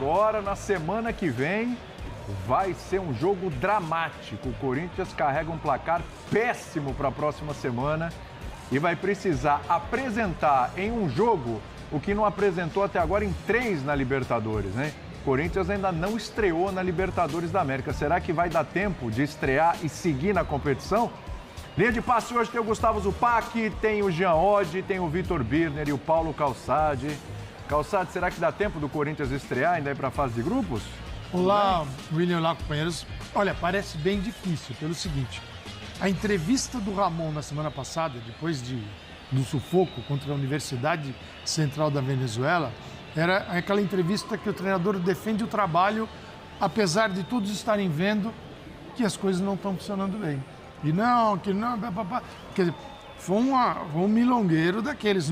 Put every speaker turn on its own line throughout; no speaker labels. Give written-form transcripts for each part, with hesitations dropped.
agora, na semana que vem, vai ser um jogo dramático. O Corinthians carrega um placar péssimo para a próxima semana e vai precisar apresentar em um jogo o que não apresentou até agora em 3 na Libertadores, né? O Corinthians ainda não estreou na Libertadores da América. Será que vai dar tempo de estrear e seguir na competição? Linha de passe hoje tem o Gustavo Zupac, tem o Jean Oddi, tem o Vitor Birner e o Paulo Calçade. Calçade, será que dá tempo do Corinthians estrear ainda ir para a fase de grupos?
Olá, William, olá, companheiros. Olha, parece bem difícil, pelo seguinte. A entrevista do Ramon na semana passada, depois do sufoco contra a Universidade Central da Venezuela, era aquela entrevista que o treinador defende o trabalho, apesar de todos estarem vendo que as coisas não estão funcionando bem. E não, que não, papapá. Quer dizer, foi um milongueiro daqueles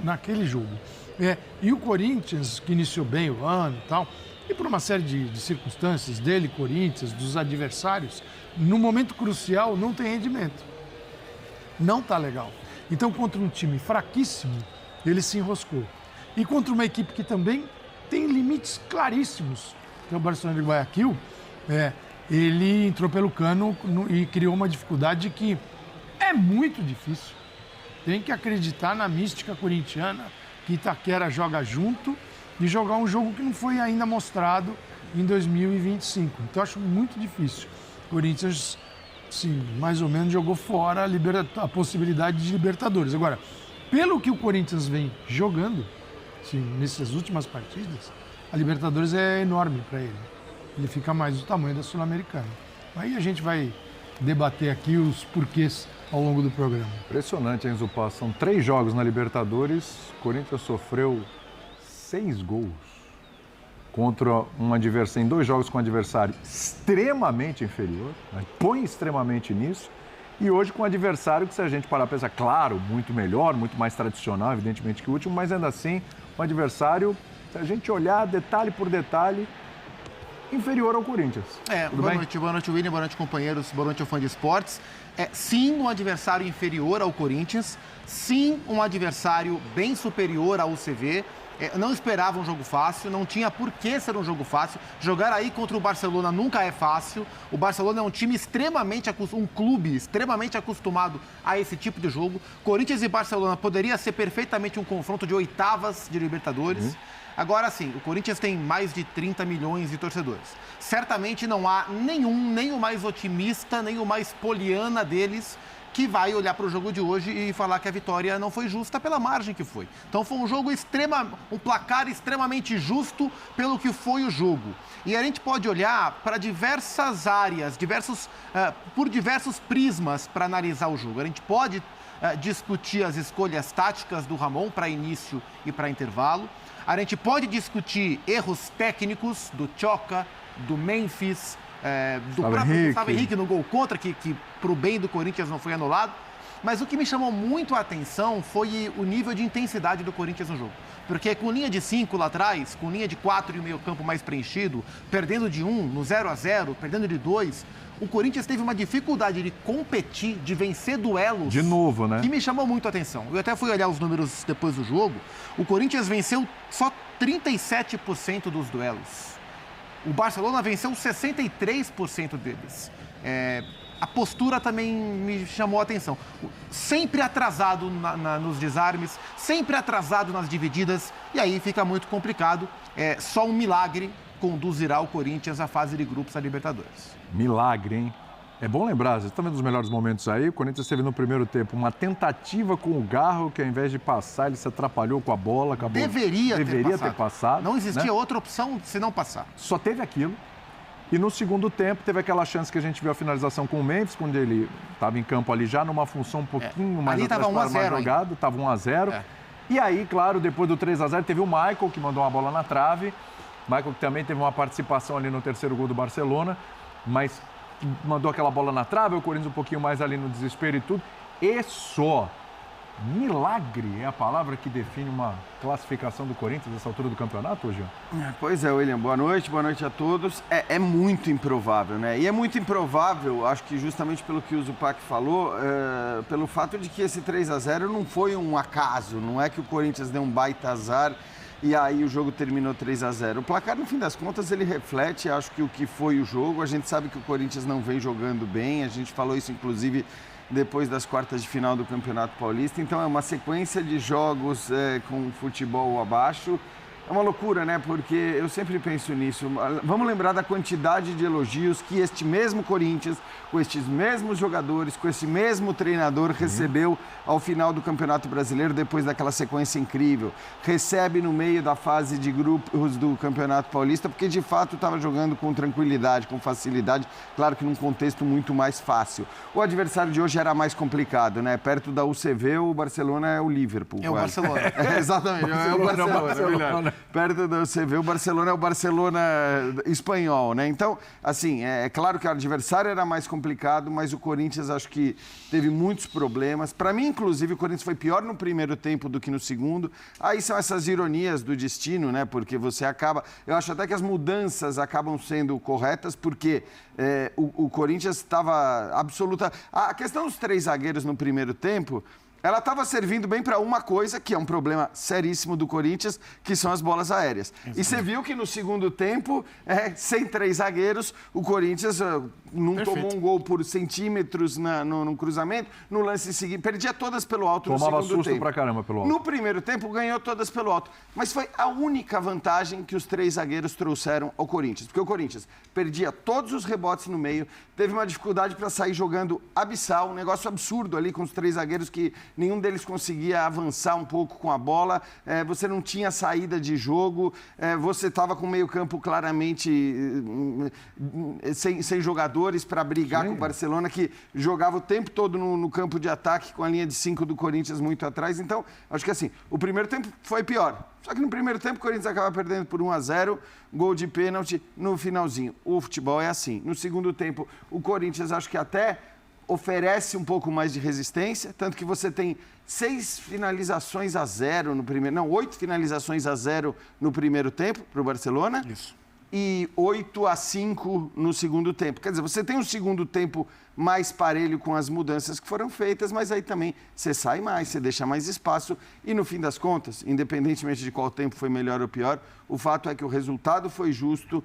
naquele jogo. E o Corinthians, que iniciou bem o ano e tal, e por uma série de circunstâncias dele, Corinthians, dos adversários, no momento crucial não tem rendimento. Não tá legal. Então, contra um time fraquíssimo, ele se enroscou. E contra uma equipe que também tem limites claríssimos, que é o Barcelona de Guayaquil, ele entrou pelo cano e criou uma dificuldade que é muito difícil. Tem que acreditar na mística corintiana, que Itaquera joga junto, e jogar um jogo que não foi ainda mostrado em 2025. Então, eu acho muito difícil. O Corinthians, sim, mais ou menos jogou fora a possibilidade de Libertadores. Agora, pelo que o Corinthians vem jogando, sim, nessas últimas partidas, a Libertadores é enorme para ele. Ele fica mais do tamanho da Sul-Americana. Aí a gente vai debater aqui os porquês ao longo do programa.
Impressionante, hein, Zupá? São 3 jogos na Libertadores. O Corinthians sofreu 6 gols contra um adversário, em 2 jogos com um adversário extremamente inferior, né? Põe extremamente nisso, e hoje com um adversário que, se a gente parar para pensar, claro, muito melhor, muito mais tradicional, evidentemente, que o último, mas ainda assim, um adversário, se a gente olhar detalhe por detalhe, inferior ao Corinthians.
Boa noite, William, boa noite, companheiros, boa noite ao fã de esportes. Sim, um adversário inferior ao Corinthians, sim, um adversário bem superior ao UCV. Não esperava um jogo fácil, não tinha por que ser um jogo fácil. Jogar aí contra o Barcelona nunca é fácil. O Barcelona é um time um clube extremamente acostumado a esse tipo de jogo. Corinthians e Barcelona poderia ser perfeitamente um confronto de oitavas de Libertadores. Agora sim, o Corinthians tem mais de 30 milhões de torcedores. Certamente não há nem o mais otimista, nem o mais poliana deles, que vai olhar para o jogo de hoje e falar que a vitória não foi justa pela margem que foi. Então foi um jogo um placar extremamente justo pelo que foi o jogo. E a gente pode olhar para diversas áreas, por diversos prismas para analisar o jogo. A gente pode discutir as escolhas táticas do Ramon para início e para intervalo. A gente pode discutir erros técnicos do Tchoca, do Memphis, do próprio Gustavo Henrique no gol contra, que para o bem do Corinthians não foi anulado. Mas o que me chamou muito a atenção foi o nível de intensidade do Corinthians no jogo. Porque com linha de 5 lá atrás, com linha de 4 e o meio campo mais preenchido, perdendo de 1 no 0-0, perdendo de 2, o Corinthians teve uma dificuldade de competir, de vencer duelos.
De novo, né?
Que me chamou muito a atenção. Eu até fui olhar os números depois do jogo. O Corinthians venceu só 37% dos duelos. O Barcelona venceu 63% deles. A postura também me chamou a atenção. Sempre atrasado nos desarmes, sempre atrasado nas divididas, e aí fica muito complicado. Só um milagre conduzirá o Corinthians à fase de grupos da Libertadores.
Milagre, hein? É bom lembrar, vocês estão vendo os melhores momentos aí, o Corinthians teve no primeiro tempo uma tentativa com o Garro, que ao invés de passar, ele se atrapalhou com a bola, acabou...
Deveria ter passado. Não existia, né,
outra
opção se não passar.
Só teve aquilo. E no segundo tempo, teve aquela chance que a gente viu a finalização com o Memphis, quando ele estava em campo ali já numa função um pouquinho mais
atrás, mais
jogado, estava 1-0. E aí, claro, depois do 3-0, teve o Michael, que mandou uma bola na trave. Michael que também teve uma participação ali no terceiro gol do Barcelona, mas mandou aquela bola na trave, o Corinthians um pouquinho mais ali no desespero e tudo. E só milagre é a palavra que define uma classificação do Corinthians nessa altura do campeonato, hoje?
Pois é, William. Boa noite a todos. É muito improvável, né? E é muito improvável, acho que justamente pelo que o Zupac falou, pelo fato de que esse 3-0 não foi um acaso, não é que o Corinthians deu um baita azar e aí o jogo terminou 3-0. O placar, no fim das contas, ele reflete, acho que o que foi o jogo. A gente sabe que o Corinthians não vem jogando bem, a gente falou isso, inclusive, depois das quartas de final do Campeonato Paulista. Então, é uma sequência de jogos com futebol abaixo. É uma loucura, né? Porque eu sempre penso nisso. Vamos lembrar da quantidade de elogios que este mesmo Corinthians, com estes mesmos jogadores, com esse mesmo treinador, recebeu ao final do Campeonato Brasileiro, depois daquela sequência incrível. Recebe no meio da fase de grupos do Campeonato Paulista, porque de fato estava jogando com tranquilidade, com facilidade, claro que num contexto muito mais fácil. O adversário de hoje era mais complicado, né? Perto da UCV, o Barcelona é o Liverpool.
É o Barcelona.
Exatamente, é o Barcelona. Perto da UCV, o Barcelona é o Barcelona espanhol, né? Então, assim, é claro que o adversário era mais complicado, mas o Corinthians acho que teve muitos problemas. Para mim, inclusive, o Corinthians foi pior no primeiro tempo do que no segundo. Aí são essas ironias do destino, né? Porque você acaba... Eu acho até que as mudanças acabam sendo corretas, porque o Corinthians estava absoluta... A questão dos 3 zagueiros no primeiro tempo... Ela estava servindo bem para uma coisa, que é um problema seríssimo do Corinthians, que são as bolas aéreas. Exatamente. E você viu que no segundo tempo, sem 3 zagueiros, o Corinthians não tomou um gol por centímetros no cruzamento. No lance seguinte, perdia todas pelo alto no segundo tempo.
Tomava susto pra caramba pelo alto.
No primeiro tempo, ganhou todas pelo alto. Mas foi a única vantagem que os 3 zagueiros trouxeram ao Corinthians. Porque o Corinthians perdia todos os rebotes no meio, teve uma dificuldade para sair jogando abissal, um negócio absurdo ali com os 3 zagueiros que nenhum deles conseguia avançar um pouco com a bola, você não tinha saída de jogo, você estava com o meio-campo claramente sem jogadores para brigar com o Barcelona, que jogava o tempo todo no campo de ataque com a linha de 5 do Corinthians muito atrás. Então, acho que assim, o primeiro tempo foi pior. Só que no primeiro tempo o Corinthians acaba perdendo por 1-0, gol de pênalti no finalzinho. O futebol é assim. No segundo tempo, o Corinthians acho que até oferece um pouco mais de resistência, tanto que você tem 6 finalizações a 0 no primeiro... Não, 8 finalizações a 0 no primeiro tempo para o Barcelona.
Isso.
E 8-5 no segundo tempo. Quer dizer, você tem um segundo tempo mais parelho com as mudanças que foram feitas, mas aí também você sai mais, você deixa mais espaço. E no fim das contas, independentemente de qual tempo foi melhor ou pior, o fato é que o resultado foi justo,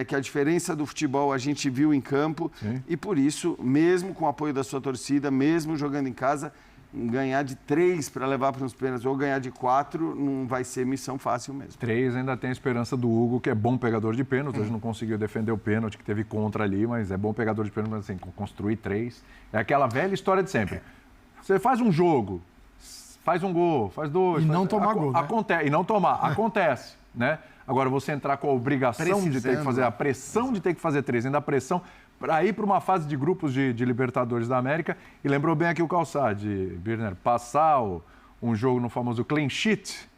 que a diferença do futebol a gente viu em campo. Sim. E por isso, mesmo com o apoio da sua torcida, mesmo jogando em casa, ganhar de 3 para levar para os pênaltis ou ganhar de 4 não vai ser missão fácil mesmo.
3 ainda tem a esperança do Hugo, que é bom pegador de pênalti. Hoje não conseguiu defender o pênalti, que teve contra ali, mas é bom pegador de pênalti, mas assim, construir 3. É aquela velha história de sempre. Você faz um jogo, faz um gol, faz 2...
E não tomar gol, né?
E não tomar. Acontece, né? Agora, você entrar com a obrigação de ter que fazer, a pressão de ter que fazer 3, ainda a pressão para ir para uma fase de grupos de Libertadores da América. E lembrou bem aqui o Calçade, Birner, passar um jogo no famoso clean sheet,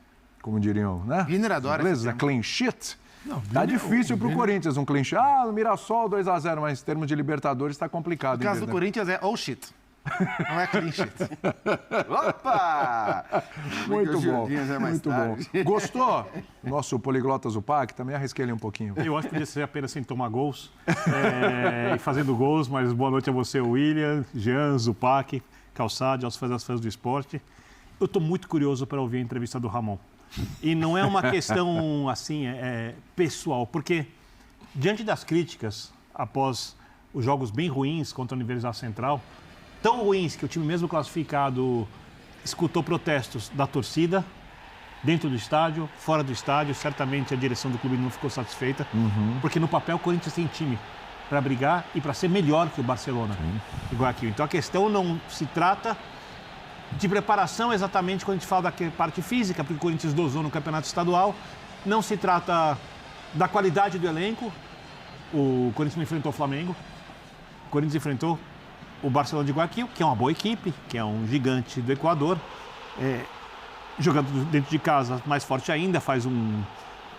como diriam, né?
Birner adora
esse termo. Clean sheet. Não, tá difícil para o Corinthians um clean sheet. Ah, no Mirassol 2-0, mas em termos de Libertadores está complicado.
No caso do Corinthians é all shit. Não é clean sheet.
Opa!
Muito bom, muito bom. Gostou? Nosso poliglota Zupac, também arrisquei ele um pouquinho.
Eu acho que podia ser apenas sem tomar gols e fazendo gols, mas boa noite a você, William, Jean, Zupac, Calçade, aos fãs do esporte. Eu estou muito curioso para ouvir a entrevista do Ramon. E não é uma questão assim, pessoal, porque diante das críticas após os jogos bem ruins contra a Universidade Central, tão ruins que o time mesmo classificado escutou protestos da torcida, dentro do estádio, fora do estádio. Certamente a direção do clube não ficou satisfeita, porque no papel o Corinthians tem time para brigar e para ser melhor que o Barcelona, igual aqui. Então a questão não se trata de preparação exatamente quando a gente fala da parte física, porque o Corinthians dosou no campeonato estadual, não se trata da qualidade do elenco. O Corinthians não enfrentou o Flamengo, o Corinthians enfrentou o Barcelona de Guayaquil, que é uma boa equipe, que é um gigante do Equador, jogando dentro de casa mais forte ainda, faz um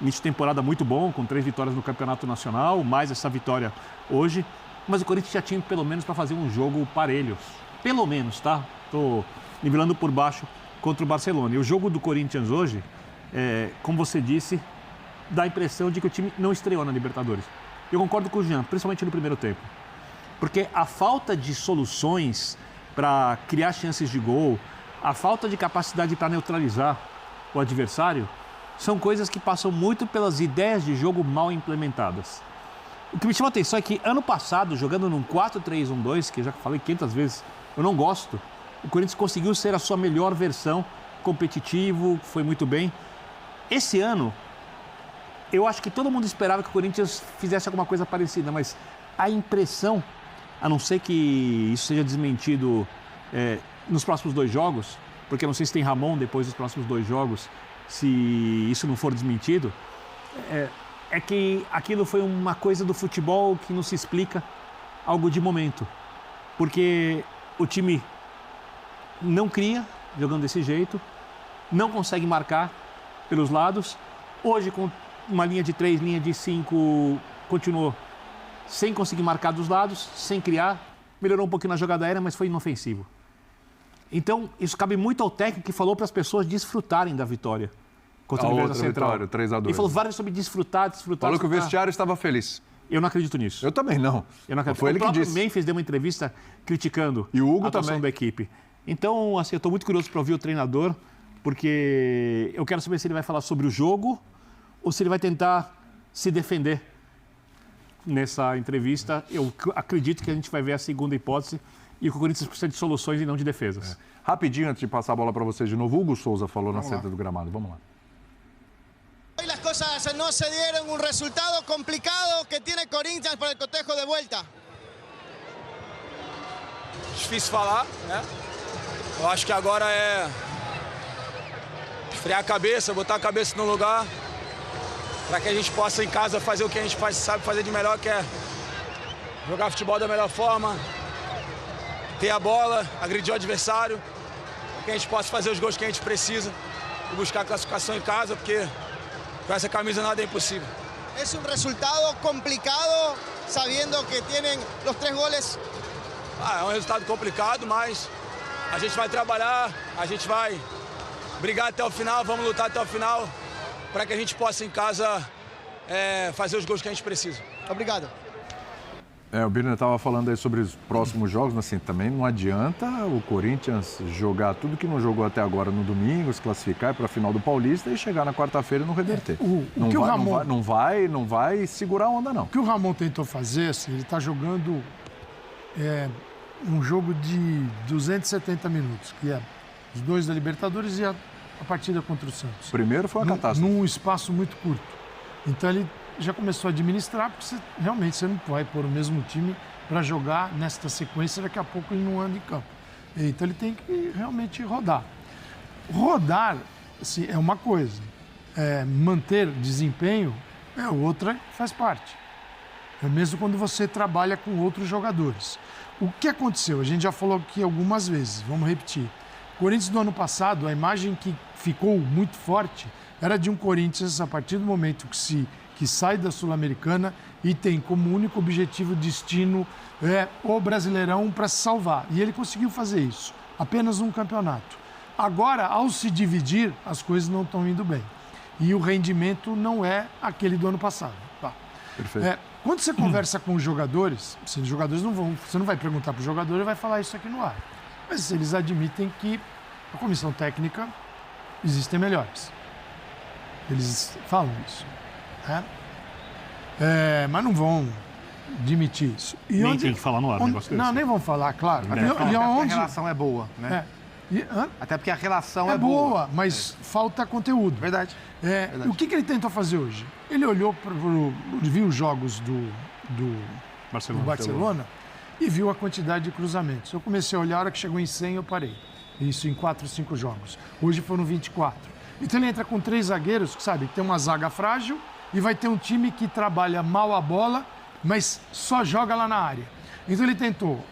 início de temporada muito bom, com 3 vitórias no Campeonato Nacional, mais essa vitória hoje, mas o Corinthians já tinha pelo menos para fazer um jogo parelho, pelo menos, tá? Estou nivelando por baixo contra o Barcelona. E o jogo do Corinthians hoje, como você disse, dá a impressão de que o time não estreou na Libertadores. Eu concordo com o Jean, principalmente no primeiro tempo. Porque a falta de soluções para criar chances de gol, a falta de capacidade para neutralizar o adversário, são coisas que passam muito pelas ideias de jogo mal implementadas. O que me chama a atenção é que ano passado, jogando num 4-3-1-2, que eu já falei 500 vezes, eu não gosto, o Corinthians conseguiu ser a sua melhor versão, competitivo, foi muito bem. Esse ano, eu acho que todo mundo esperava que o Corinthians fizesse alguma coisa parecida, mas a impressão, a não ser que isso seja desmentido nos próximos 2 jogos, porque eu não sei se tem Ramon depois dos próximos 2 jogos, se isso não for desmentido, é que aquilo foi uma coisa do futebol que não se explica, algo de momento. Porque o time não cria, jogando desse jeito, não consegue marcar pelos lados. Hoje, com uma linha de 3, linha de 5, continuou sem conseguir marcar dos lados, sem criar. Melhorou um pouquinho na jogada aérea, mas foi inofensivo. Então, isso cabe muito ao técnico que falou para as pessoas desfrutarem da vitória contra o Universidade Central.
Vitória, 3-2.
Ele falou várias sobre desfrutar.
Falou que o vestiário estava feliz.
Eu não acredito nisso.
Eu também não.
Eu não acredito.
Foi ele que disse.
O próprio Memphis deu uma entrevista criticando
E o Hugo
a atuação
também.
da equipe. Então, assim, eu estou muito curioso para ouvir o treinador, porque eu quero saber se ele vai falar sobre o jogo ou se ele vai tentar se defender nessa entrevista. Eu acredito que a gente vai ver a segunda hipótese e que o Corinthians precisa de soluções e não de defesas.
Rapidinho, antes de passar a bola para vocês de novo, Hugo Souza falou na saída do gramado. Vamos lá.
Hoy las cosas no se dieron, un resultado complicado que tiene Corinthians para el cotejo de vuelta.
Difícil falar, né? Eu acho que agora é esfriar a cabeça, botar a cabeça no lugar, para que a gente possa em casa fazer o que a gente sabe fazer de melhor, que é jogar futebol da melhor forma, ter a bola, agredir o adversário, para que a gente possa fazer os gols que a gente precisa e buscar a classificação em casa, porque com essa camisa nada é impossível.
Es un resultado complicado, sabiendo que tienen los 3 goles.
É um resultado complicado, mas a gente vai trabalhar, a gente vai brigar até o final, vamos lutar até o final, para que a gente possa em casa fazer os gols que a gente precisa.
Obrigado.
O Birner estava falando aí sobre os próximos jogos, mas assim, também não adianta o Corinthians jogar tudo que não jogou até agora no domingo, se classificar para a final do Paulista e chegar na quarta-feira e não reverter. Não vai segurar a onda, não.
O que o Ramon tentou fazer, assim, ele está jogando um jogo de 270 minutos, que é os 2 da Libertadores e a partida contra o Santos.
Primeiro foi uma catástrofe.
Num espaço muito curto. Então ele já começou a administrar, porque realmente você não vai pôr o mesmo time para jogar nesta sequência, daqui a pouco ele não anda em campo. Então ele tem que realmente rodar. Rodar, assim, é uma coisa. Manter desempenho é outra, faz parte. É mesmo quando você trabalha com outros jogadores. O que aconteceu? A gente já falou aqui algumas vezes, vamos repetir. O Corinthians do ano passado, a imagem que ficou muito forte era de um Corinthians, a partir do momento que sai da Sul-Americana e tem como único objetivo, destino, o Brasileirão para se salvar. E ele conseguiu fazer isso, apenas um campeonato. Agora, ao se dividir, as coisas não estão indo bem. E o rendimento não é aquele do ano passado. Tá.
Perfeito.
Quando você conversa com os jogadores, os jogadores você não vai perguntar para o jogador e vai falar isso aqui no ar. Mas eles admitem que a comissão técnica existem melhores. Eles falam isso. Mas não vão admitir isso. E
Nem tem que falar no ar, negócio desse.
Não, nem vão falar, claro.
A relação é boa, né? Até porque a relação é boa.
Mas falta conteúdo.
Verdade.
O que ele tentou fazer hoje? Ele olhou, viu os jogos do Barcelona e viu a quantidade de cruzamentos. Eu comecei a olhar, a hora que chegou em 100 eu parei. Isso em 4 ou 5 jogos. Hoje foram 24. Então ele entra com 3 zagueiros, que sabe, tem uma zaga frágil e vai ter um time que trabalha mal a bola, mas só joga lá na área. Então ele tentou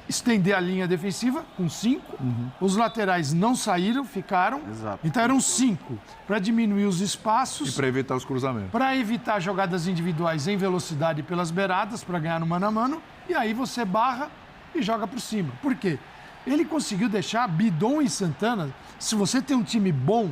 estender a linha defensiva com 5, os laterais não saíram, ficaram,
Exato.
Então eram 5, para diminuir os espaços.
E para evitar os cruzamentos.
Para evitar jogadas individuais em velocidade pelas beiradas, para ganhar no mano a mano, e aí você barra e joga por cima. Por quê? Ele conseguiu deixar Bidon e Santana. Se você tem um time bom,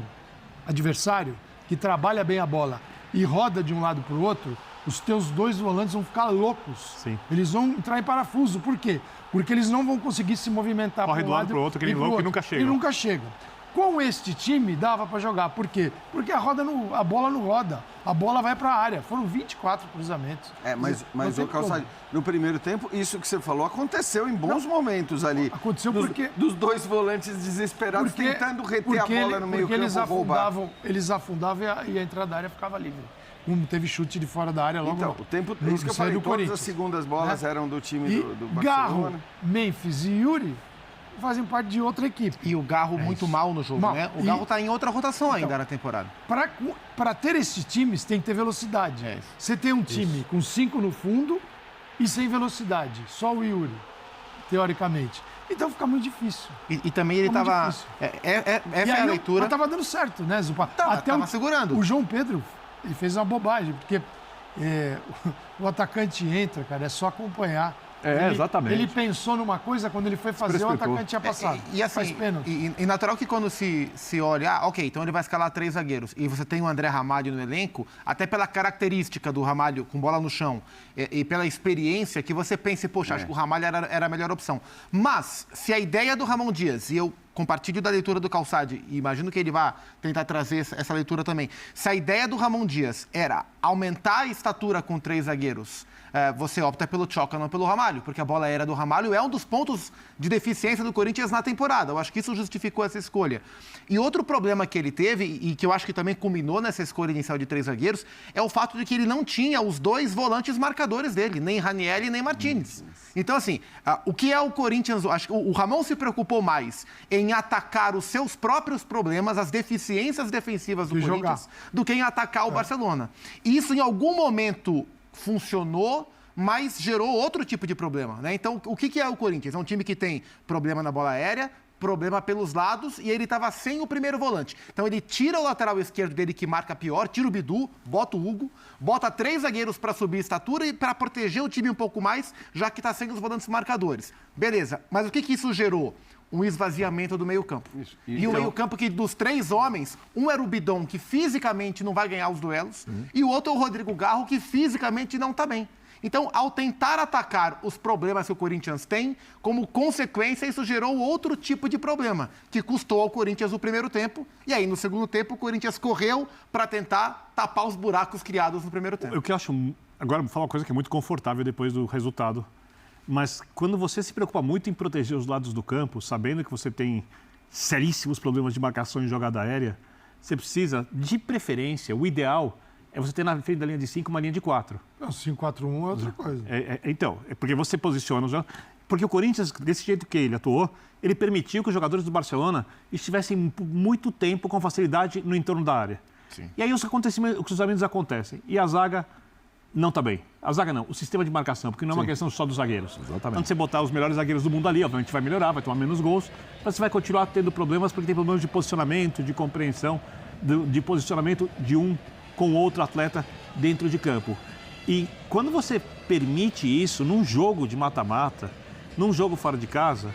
adversário, que trabalha bem a bola e roda de um lado para o outro, os teus 2 volantes vão ficar loucos.
Sim.
Eles vão entrar em parafuso. Por quê? Porque eles não vão conseguir se movimentar
Corre
para um
do lado
lado
para o outro, aquele
pro
louco
outro.
e nunca chega.
E nunca chegam. Com este time, dava para jogar. Por quê? Porque a bola não roda. A bola vai para a área. Foram 24 cruzamentos.
Mas o Calçade, no primeiro tempo, isso que você falou aconteceu em bons momentos ali.
Aconteceu porque...
Dos dois volantes desesperados tentando reter a bola no meio campo.
Eles afundavam e a entrada da área ficava livre. Não teve chute de fora da área logo.
Então, o tempo, isso que eu falei, todas as segundas bolas eram do time do Barcelona.
Garro, Memphis e Yuri fazem parte de outra equipe.
E o Garro muito mal no jogo, né? O Garro tá em outra rotação ainda na temporada.
Para ter esses times, tem que ter velocidade. Você tem um time com 5 no fundo e sem velocidade. Só o Yuri, teoricamente. Então fica muito difícil.
E também ele estava... Essa é a leitura.
Mas estava dando certo, né, Zupa?
Tava segurando.
O João Pedro, ele fez uma bobagem, porque o atacante entra, cara, é só acompanhar.
Exatamente.
Ele pensou numa coisa, quando ele foi fazer, o atacante tinha passado.
E assim, e natural que quando se olha, ok, então ele vai escalar 3 zagueiros, e você tem o André Ramalho no elenco, até pela característica do Ramalho com bola no chão, e pela experiência, que você pense, poxa, acho que o Ramalho era a melhor opção. Mas, se a ideia do Ramon Dias, e eu compartilho da leitura do Calçade, e imagino que ele vai tentar trazer essa leitura também, se a ideia do Ramon Dias era aumentar a estatura com 3 zagueiros, você opta pelo Tchoca, não pelo Ramalho, porque a bola aérea do Ramalho é um dos pontos de deficiência do Corinthians na temporada. Eu acho que isso justificou essa escolha. E outro problema que ele teve, e que eu acho que também culminou nessa escolha inicial de 3 zagueiros, é o fato de que ele não tinha os 2 volantes marcadores dele, nem Ranieri nem Martínez. Então, assim, o que é o Corinthians... Acho que o Ramon se preocupou mais em atacar os seus próprios problemas, as deficiências defensivas do Corinthians, do que em atacar o Barcelona. E isso, em algum momento, funcionou, mas gerou outro tipo de problema, né? Então, o que é o Corinthians? É um time que tem problema na bola aérea, problema pelos lados, e ele estava sem o primeiro volante. Então, ele tira o lateral esquerdo dele, que marca pior, tira o Bidu, bota o Hugo, bota 3 zagueiros para subir a estatura e para proteger o time um pouco mais, já que está sem os volantes marcadores. Beleza, mas o que isso gerou? Um esvaziamento do meio-campo. E o meio-campo que, dos 3 homens, um era o Bidon, que fisicamente não vai ganhar os duelos, e o outro é o Rodrigo Garro, que fisicamente não está bem. Então, ao tentar atacar os problemas que o Corinthians tem, como consequência, isso gerou outro tipo de problema, que custou ao Corinthians o primeiro tempo, e aí no segundo tempo o Corinthians correu para tentar tapar os buracos criados no primeiro tempo.
O que eu acho... Agora, vou falar uma coisa que é muito confortável depois do resultado. Mas quando você se preocupa muito em proteger os lados do campo, sabendo que você tem seríssimos problemas de marcação em jogada aérea, você precisa, de preferência, o ideal é você ter na frente da linha de 5 uma linha de 4.
5-4-1 é outra coisa.
Então, é porque você posiciona... Porque o Corinthians, desse jeito que ele atuou, ele permitiu que os jogadores do Barcelona estivessem muito tempo com facilidade no entorno da área. Sim. E aí os cruzamentos acontecem. E a zaga... não está bem. A zaga não, o sistema de marcação, porque não é uma questão só dos zagueiros. Exatamente. Quando você botar os melhores zagueiros do mundo ali, obviamente vai melhorar, vai tomar menos gols, mas você vai continuar tendo problemas porque tem problemas de posicionamento, de compreensão, de posicionamento de um com outro atleta dentro de campo. E quando você permite isso num jogo de mata-mata, num jogo fora de casa,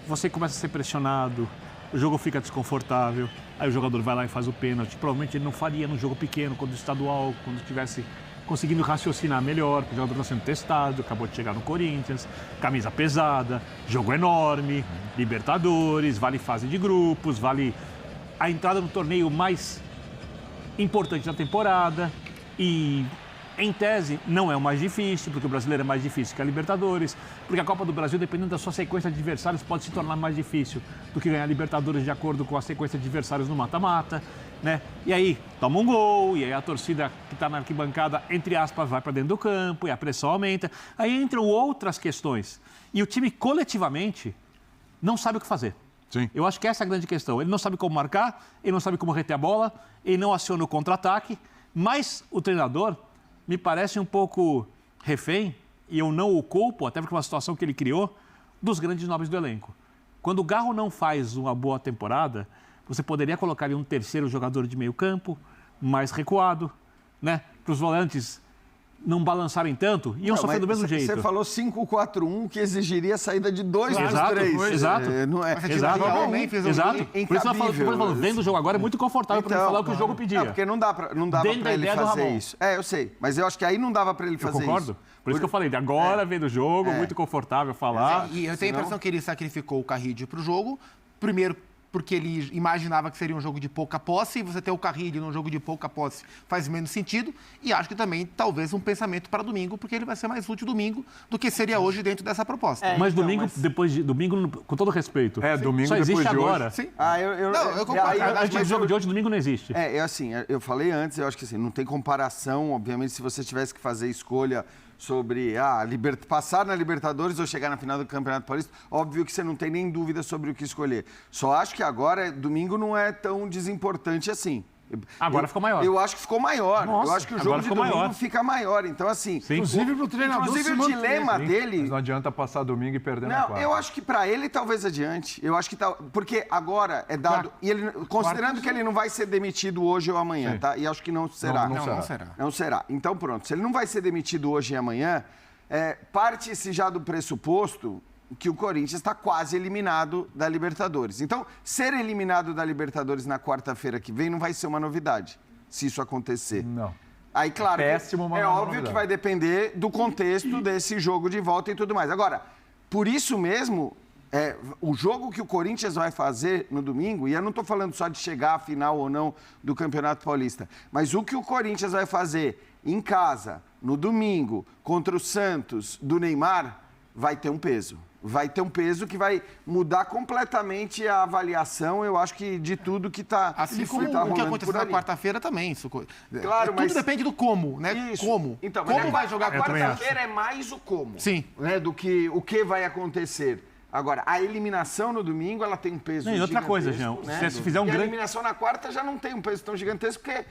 você começa a ser pressionado, o jogo fica desconfortável, aí o jogador vai lá e faz o pênalti. Provavelmente ele não faria no jogo pequeno, quando estadual, quando estivesse conseguindo raciocinar melhor, porque o jogador está sendo testado, acabou de chegar no Corinthians, camisa pesada, jogo enorme, Libertadores, vale fase de grupos, vale a entrada no torneio mais importante da temporada e, em tese, não é o mais difícil, porque o brasileiro é mais difícil que a Libertadores, porque a Copa do Brasil, dependendo da sua sequência de adversários, pode se tornar mais difícil do que ganhar a Libertadores de acordo com a sequência de adversários no mata-mata, né? E aí, toma um gol, e aí a torcida que está na arquibancada, entre aspas, vai para dentro do campo, e a pressão aumenta. Aí entram outras questões. E o time, coletivamente, não sabe o que fazer. Sim. Eu acho que essa é a grande questão. Ele não sabe como marcar, ele não sabe como reter a bola, ele não aciona o contra-ataque, mas o treinador me parece um pouco refém, e eu não o culpo, até porque é uma situação que ele criou, dos grandes nomes do elenco. Quando o Garro não faz uma boa temporada, você poderia colocar ali um terceiro jogador de meio campo, mais recuado, né? Para os volantes não balançarem tanto, iam sofrer do mesmo jeito.
Você falou 5-4-1, que exigiria a saída de 2 dos 3.
Exato.
Não é?
Exato. Por isso eu falo, vendo o jogo agora é muito confortável para ele falar o que o jogo pedia.
Porque não dá para ele fazer isso. Eu sei, mas eu acho que aí não dava para ele fazer isso.
Eu concordo. Por isso que eu falei, agora vendo o jogo, muito confortável falar.
E eu tenho a impressão que ele sacrificou o Carrillo para o jogo, primeiro porque ele imaginava que seria um jogo de pouca posse, e você ter o Carrillo num jogo de pouca posse faz menos sentido, e acho que também talvez um pensamento para domingo, porque ele vai ser mais útil domingo do que seria hoje dentro dessa proposta.
Mas domingo, depois de domingo, com todo respeito,
domingo
só
depois
existe
de
agora.
hoje.
Sim.
Eu
concordo.
O jogo de hoje, domingo, não existe.
Eu falei antes, eu acho que assim, não tem comparação, obviamente, se você tivesse que fazer escolha sobre passar na Libertadores ou chegar na final do Campeonato Paulista, óbvio que você não tem nem dúvida sobre o que escolher. Só acho que agora, domingo, não é tão desimportante assim.
Agora ficou maior.
Eu acho que ficou maior.
Nossa,
eu acho que o jogo de domingo
maior.
fica maior. Então, assim...
Sim.
Inclusive pro treinador
Inclusive,
se
o
manter.
dilema dele...
Mas não adianta passar domingo e perder na
Não,
quarta.
eu acho que para ele talvez adiante. Eu acho que porque agora é dado e ele considerando que ele não vai ser demitido hoje ou amanhã,
Sim.
tá? E acho que não será.
Não será.
Não será. Então pronto, se ele não vai ser demitido hoje e amanhã, parte-se já do pressuposto que o Corinthians está quase eliminado da Libertadores. Então, ser eliminado da Libertadores na quarta-feira que vem não vai ser uma novidade, se isso acontecer.
Não.
Aí, claro,
Péssimo, mas
é
não é
óbvio
novidade.
que vai depender do contexto desse jogo de volta e tudo mais. Agora, por isso mesmo, o jogo que o Corinthians vai fazer no domingo, e eu não estou falando só de chegar à final ou não do Campeonato Paulista, mas o que o Corinthians vai fazer em casa, no domingo, contra o Santos, do Neymar, vai ter um peso. Vai ter um peso que vai mudar completamente a avaliação, eu acho que de tudo que está
Assim como o que aconteceu na quarta-feira também.
Claro,
tudo depende do como, né?
Isso.
Como.
Então,
Como vai jogar
a
quarta-feira?
quarta-feira é mais o como.
Sim.
Né, do que o que vai acontecer. Agora, a eliminação no domingo, ela tem um peso
E outra coisa,
gigantesco,
Jean,
né?
se fizer um
E a
grande...
eliminação na quarta já não tem um peso tão gigantesco, porque,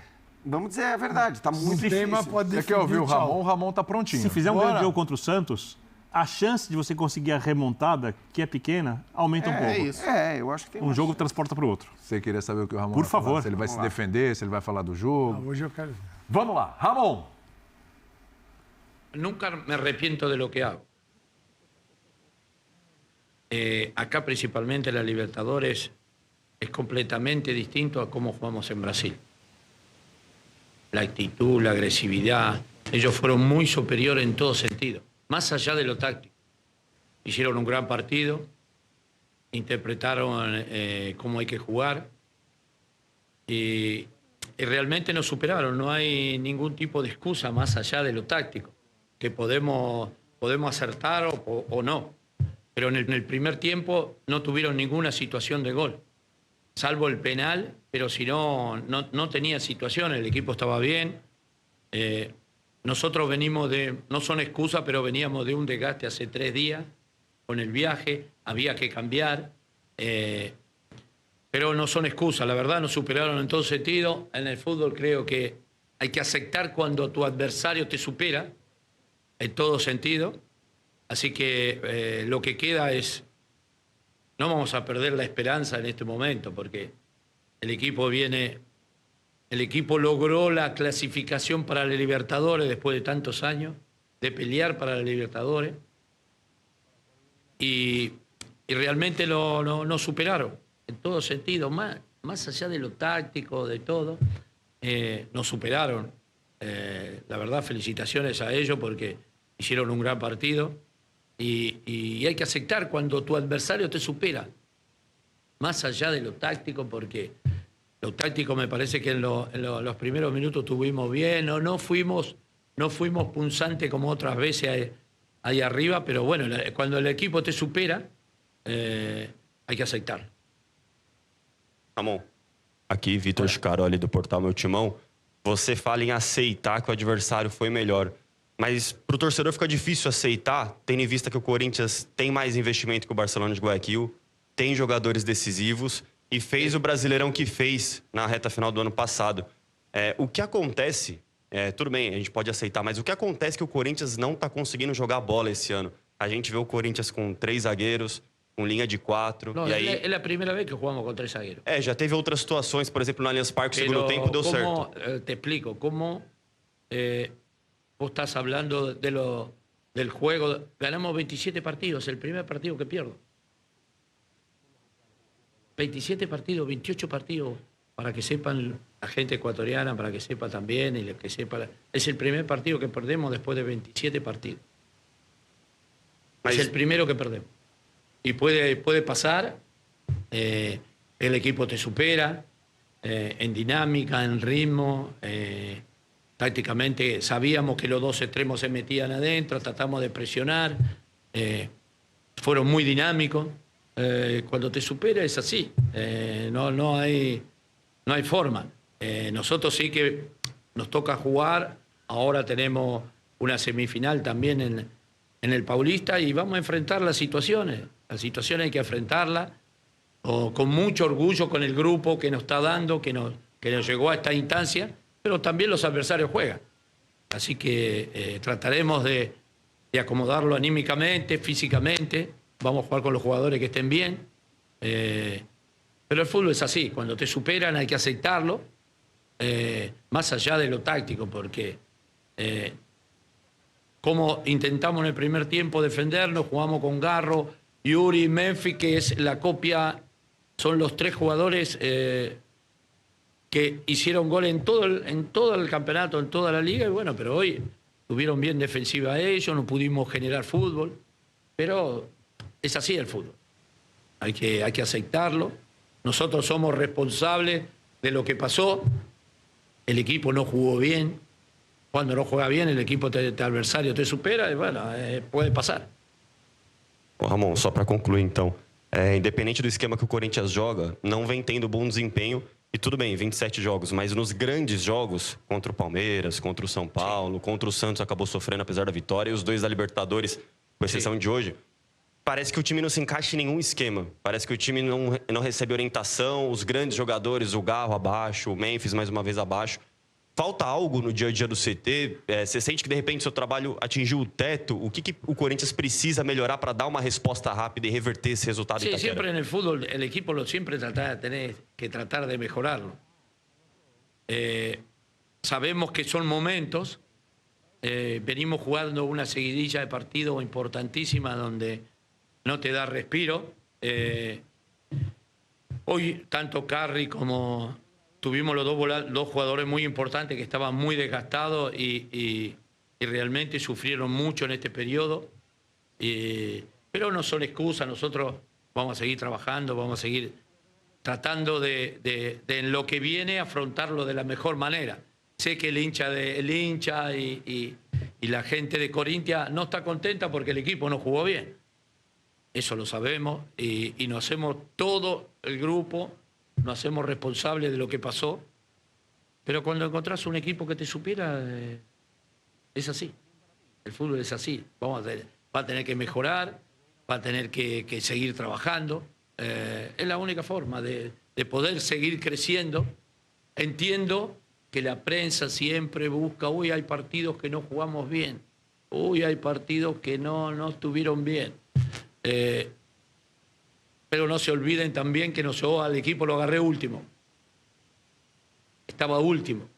vamos dizer a verdade, está muito
O tema
difícil.
pode
Você
definir
quer ouvir o
tchau.
Ramon? O Ramon tá prontinho.
Se fizer um
Bora.
grande jogo contra o Santos, a chance de você conseguir a remontada, que é pequena, aumenta um pouco.
É isso.
Eu acho que tem
Um jogo transporta para o outro.
Você queria saber o que o Ramon
Por
vai falar?
favor.
Se ele vai se defender, se ele vai falar do jogo.
Hoje eu quero ver.
Vamos lá, Ramon.
Nunca me arrepiento de lo que hago. Acá principalmente la Libertadores es completamente distinto a cómo jugamos en Brasil. La actitud, la agresividad, ellos fueron muy superiores en todo sentido, más allá de lo táctico. Hicieron un gran partido, interpretaron cómo hay que jugar y realmente nos superaron. No hay ningún tipo de excusa más allá de lo táctico, que podemos acertar o no. Pero en el primer tiempo no tuvieron ninguna situación de gol, salvo el penal, pero si no tenía situación, el equipo estaba bien. Nosotros venimos no son excusas, pero veníamos de un desgaste hace 3 días con el viaje, había que cambiar, pero no son excusas, la verdad nos superaron en todo sentido. En el fútbol creo que hay que aceptar cuando tu adversario te supera, en todo sentido. Así que lo que queda es, no vamos a perder la esperanza en este momento, porque el equipo logró la clasificación para la Libertadores después de tantos años, de pelear para la Libertadores, y realmente nos superaron, en todo sentido, más allá de lo táctico, de todo, nos superaron. La verdad, felicitaciones a ellos porque hicieron un gran partido. Y hay que aceptar cuando tu adversario te supera, más allá de lo táctico, porque lo táctico me parece que en los primeros minutos estuvimos bien, no fuimos punzantes como otras veces ahí arriba, pero bueno, cuando el equipo te supera, hay que aceptar.
Ramon, aqui Vitor Scaroli do Portal Meu Timão. Você fala em aceitar que o adversário foi melhor. Mas para o torcedor fica difícil aceitar, tendo em vista que o Corinthians tem mais investimento que o Barcelona de Guayaquil, tem jogadores decisivos e fez o Brasileirão que fez na reta final do ano passado. O que acontece, tudo bem, a gente pode aceitar, mas o que acontece é que o Corinthians não está conseguindo jogar bola esse ano. A gente vê o Corinthians com 3 zagueiros, com linha de 4.
No,
e aí...
es la primera vez que jugamos con 3 zagueros.
Já teve outras situações, por exemplo, no Allianz Parque, o segundo tempo deu certo.
Te explico, ¿cómo vos estás hablando del juego? Ganamos 27 partidos, el primer partido que pierdo. 27 partidos, 28 partidos, para que sepan la gente ecuatoriana, para que sepa también, y lo que sepa. Es el primer partido que perdemos después de 27 partidos. Es el primero que perdemos. Y puede pasar, el equipo te supera en dinámica, en ritmo. Tácticamente sabíamos que los dos extremos se metían adentro, tratamos de presionar. Fueron muy dinámicos. Cuando te supera es así. No hay forma. Nosotros sí que nos toca jugar. Ahora tenemos una semifinal también en el Paulista y vamos a enfrentar las situaciones. Las situaciones hay que enfrentarlas con mucho orgullo con el grupo que nos está dando, que nos llegó a esta instancia, pero también los adversarios juegan. Así que trataremos de acomodarlo anímicamente, físicamente. Vamos a jugar con los jugadores que estén bien. Pero el fútbol es así. Cuando te superan hay que aceptarlo, más allá de lo táctico, porque como intentamos en el primer tiempo defendernos, jugamos con Garro, Yuri, Memphis, que es la copia, son los tres jugadores que hicieron gol en todo el campeonato, en toda la liga, y bueno, pero hoy tuvieron bien defensiva ellos, no pudimos generar fútbol, pero es así el fútbol. Hay que aceptarlo. Nosotros somos responsables de lo que pasó. El equipo no jugó bien. Cuando no juega bien, el equipo adversário te supera, e bueno, pode passar.
Ô, Ramon, só para concluir então, independente do esquema que o Corinthians joga, não vem tendo bom desempenho, e tudo bem, 27 jogos, mas nos grandes jogos, contra o Palmeiras, contra o São Paulo, contra o Santos, acabou sofrendo apesar da vitória, e os dois da Libertadores, com exceção de hoje, parece que o time não se encaixa em nenhum esquema, parece que o time não recebe orientação, os grandes jogadores, o Garro abaixo, o Memphis mais uma vez abaixo. Falta algo no dia a dia do CT? Você sente que, de repente, seu trabalho atingiu o teto? O que o Corinthians precisa melhorar para dar uma resposta rápida e reverter esse resultado?
Sí, siempre en el fútbol el equipo siempre tiene que tratar de mejorarlo. Sabemos que son momentos. Venimos jugando una seguidilla de partidos importantísima donde no te da respiro. Hoy, tanto Carri como... Tuvimos los dos jugadores muy importantes que estaban muy desgastados y realmente sufrieron mucho en este periodo. Pero no son excusas, nosotros vamos a seguir trabajando, vamos a seguir tratando de en lo que viene afrontarlo de la mejor manera. Sé que el hincha y la gente de Corinthians no está contenta porque el equipo no jugó bien. Eso lo sabemos y nos hacemos todo el grupo. Nos hacemos responsables de lo que pasó, pero cuando encontrás un equipo que te supera, es así. El fútbol es así. Va a tener que mejorar, va a tener que seguir trabajando. Es la única forma de poder seguir creciendo. Entiendo que la prensa siempre busca, uy, hay partidos que no jugamos bien, uy, hay partidos que no estuvieron bien. Pero no se olviden también que yo al equipo lo agarré último. Estaba último.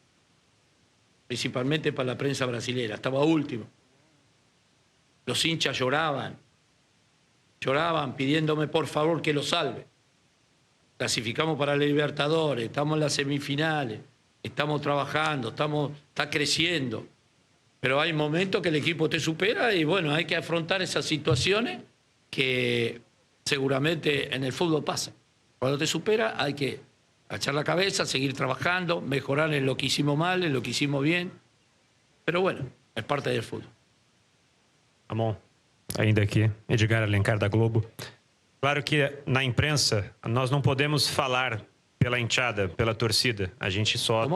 Principalmente para la prensa brasilera. Estaba último. Los hinchas lloraban pidiéndome por favor que lo salve. Clasificamos para la Libertadores, estamos en las semifinales, estamos trabajando, está creciendo. Pero hay momentos que el equipo te supera y bueno, hay que afrontar esas situaciones que... seguramente en el fútbol pasa. Cuando te supera hay que agachar la cabeza, seguir trabajando, mejorar en lo que hicimos mal, en lo que hicimos bien. Pero bueno, es parte del fútbol.
Ramon, ainda aqui, Edgar Alencar da Globo. Claro que na imprensa nós não podemos falar pela enxada, pela torcida. A gente só...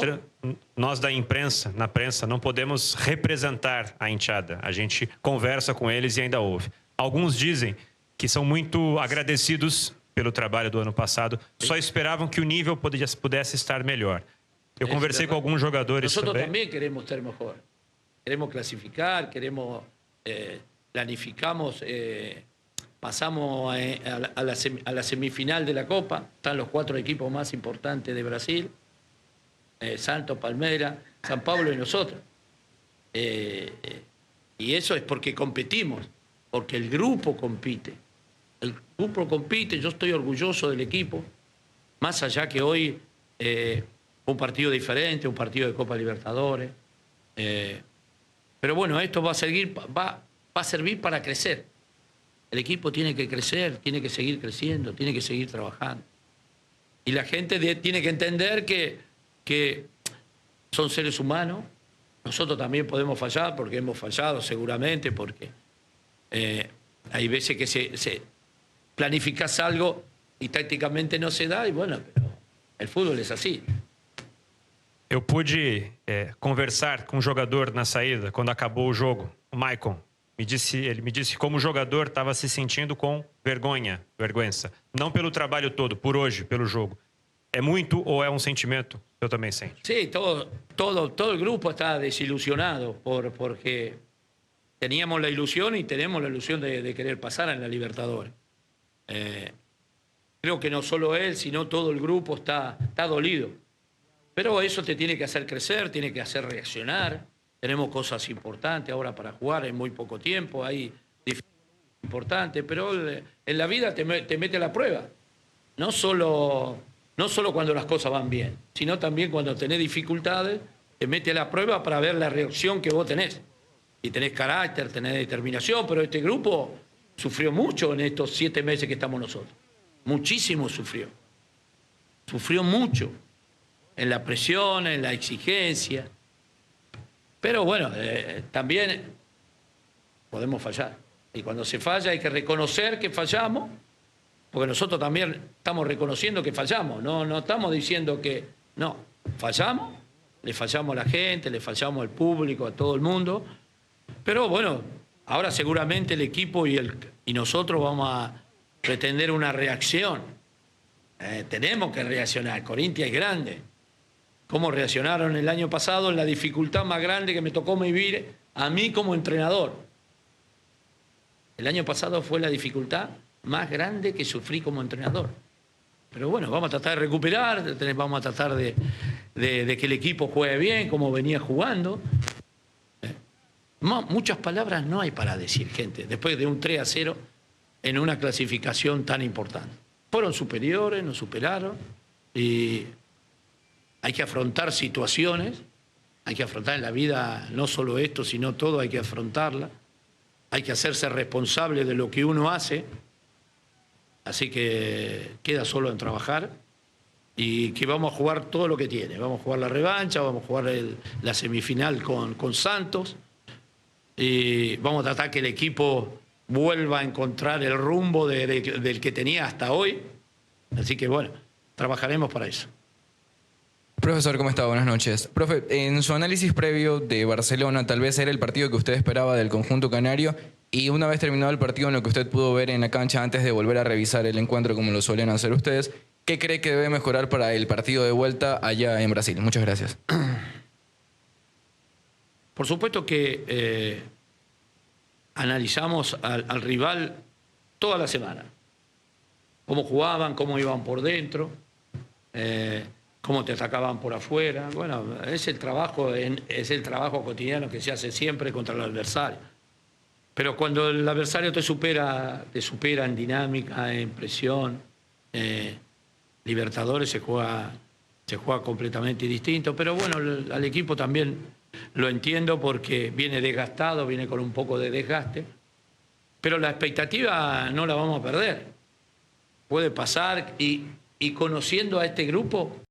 Nós da imprensa, na prensa, não podemos representar a enxada. A gente conversa com eles e ainda ouve. Alguns dizem que são muito agradecidos pelo trabalho do ano passado, só esperavam que o nível pudesse estar melhor. Eu conversei com alguns jogadores
Nosotros também queremos ser mejor. Queremos clasificar, planificamos, pasamos a la semifinal de la Copa. Están los 4 equipos más importantes de Brasil. Santos, Palmeiras, San Pablo y nosotros. Y eso es porque competimos, porque el grupo compite. El grupo compite, yo estoy orgulloso del equipo, más allá que hoy un partido diferente, un partido de Copa Libertadores. Pero bueno, esto va a servir para crecer. El equipo tiene que crecer, tiene que seguir creciendo, tiene que seguir trabajando. Y la gente tiene que entender que son seres humanos. Nosotros también podemos fallar, porque hemos fallado seguramente, porque hay veces que se planificás algo y tácticamente no se da, y bueno, pero el fútbol es así.
Eu pude conversar com um jogador na saída, quando acabou o jogo, o Maicon. Ele me disse como o jogador estava se sentindo com vergonha. Não pelo trabalho todo, por hoje, pelo jogo. É muito ou é um sentimento que eu também sinto?
Sí, todo el grupo está desilusionado porque teníamos la ilusión y tenemos la ilusión de querer pasar en la Libertadores. Creo que no solo él, sino todo el grupo está dolido. Pero eso te tiene que hacer crecer, tiene que hacer reaccionar. Tenemos cosas importantes ahora para jugar en muy poco tiempo, hay dificultades importantes, pero en la vida te mete a la prueba. No solo cuando las cosas van bien, sino también cuando tenés dificultades, te mete a la prueba para ver la reacción que vos tenés. Y tenés carácter, tenés determinación, pero este grupo sufrió mucho en estos 7 meses que estamos nosotros. Muchísimo sufrió. Sufrió mucho en la presión, en la exigencia. Pero bueno, también podemos fallar. Y cuando se falla hay que reconocer que fallamos, porque nosotros también estamos reconociendo que fallamos. No estamos diciendo que no, fallamos, le fallamos a la gente, le fallamos al público, a todo el mundo. Pero bueno, ahora seguramente el equipo y nosotros vamos a pretender una reacción. Tenemos que reaccionar. Corinthians es grande. ¿Cómo reaccionaron el año pasado en la dificultad más grande que me tocó vivir a mí como entrenador? El año pasado fue la dificultad más grande que sufrí como entrenador. Pero bueno, vamos a tratar de recuperar, vamos a tratar de que el equipo juegue bien, como venía jugando. Muchas palabras no hay para decir, gente, después de un 3-0 en una clasificación tan importante. Fueron superiores, nos superaron y hay que afrontar situaciones, hay que afrontar en la vida no solo esto, sino todo, hay que afrontarla. Hay que hacerse responsable de lo que uno hace. Así que queda solo en trabajar y que vamos a jugar todo lo que tiene. Vamos a jugar la revancha, vamos a jugar la semifinal con Santos y vamos a tratar que el equipo vuelva a encontrar el rumbo del que tenía hasta hoy. Así que bueno, trabajaremos para eso.
Profesor, ¿cómo está? Buenas noches. Profe, en su análisis previo de Barcelona, tal vez era el partido que usted esperaba del conjunto canario, y una vez terminado el partido, en lo que usted pudo ver en la cancha antes de volver a revisar el encuentro como lo suelen hacer ustedes, ¿qué cree que debe mejorar para el partido de vuelta allá en Brasil? Muchas gracias.
Por supuesto que analizamos al rival toda la semana. Cómo jugaban, cómo iban por dentro, cómo te atacaban por afuera. Bueno, es el trabajo cotidiano que se hace siempre contra el adversario. Pero cuando el adversario te supera en dinámica, en presión, Libertadores se juega completamente distinto. Pero bueno, al equipo también lo entiendo porque viene desgastado, viene con un poco de desgaste. Pero la expectativa no la vamos a perder. Puede pasar y conociendo a este grupo...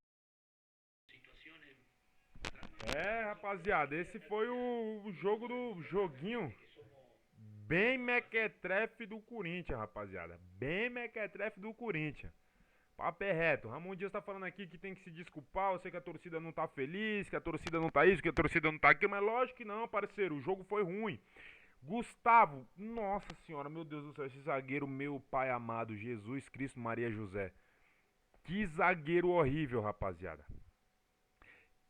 Rapaziada, esse foi o jogo do joguinho bem mequetrefe do Corinthians, rapaziada. Bem mequetrefe do Corinthians. Papo é reto. Ramon Dias tá falando aqui que tem que se desculpar. Eu sei que a torcida não tá feliz, que a torcida não tá isso, que a torcida não tá aquilo, mas lógico que não, parceiro. O jogo foi ruim. Gustavo, nossa senhora, meu Deus do céu, esse zagueiro, meu pai amado, Jesus Cristo Maria José. Que zagueiro horrível, rapaziada.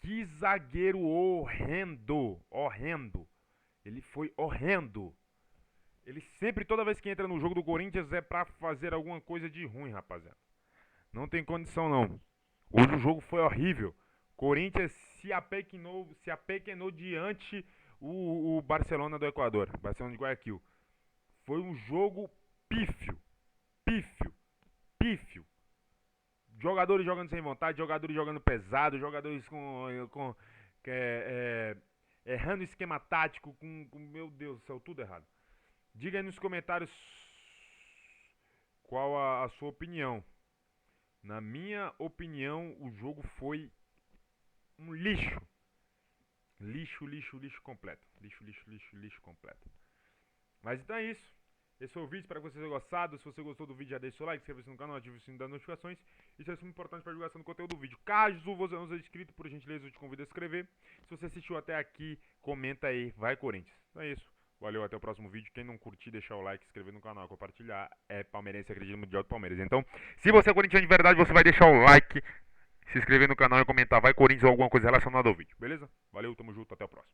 Que zagueiro horrendo. Ele foi horrendo. Ele sempre, toda vez que entra no jogo do Corinthians, é pra fazer alguma coisa de ruim, rapaziada. Não tem condição, não. Hoje o jogo foi horrível. Corinthians se apequenou diante o Barcelona do Equador. Barcelona de Guayaquil. Foi um jogo pífio. Jogadores jogando sem vontade, jogadores jogando pesado, jogadores errando esquema tático, meu Deus do céu, tudo errado. Diga aí nos comentários qual a sua opinião. Na minha opinião, o jogo foi um lixo. Lixo completo. Lixo completo. Mas então é isso. Esse foi o vídeo, espero que você tenha gostado. Se você gostou do vídeo, já deixa o seu like, inscreva-se no canal, ative o sininho das notificações. Isso é muito importante para a divulgação do conteúdo do vídeo. Caso você não seja inscrito, por gentileza, eu te convido a se inscrever. Se você assistiu até aqui, comenta aí. Vai, Corinthians. Então é isso. Valeu, até o próximo vídeo. Quem não curtir, deixar o like, se inscrever no canal, compartilhar. É palmeirense, acredita no Mundial do Palmeiras. Então, se você é corintiano de verdade, você vai deixar o like, se inscrever no canal e comentar vai Corinthians ou alguma coisa relacionada ao vídeo. Beleza? Valeu, tamo junto, até o próximo.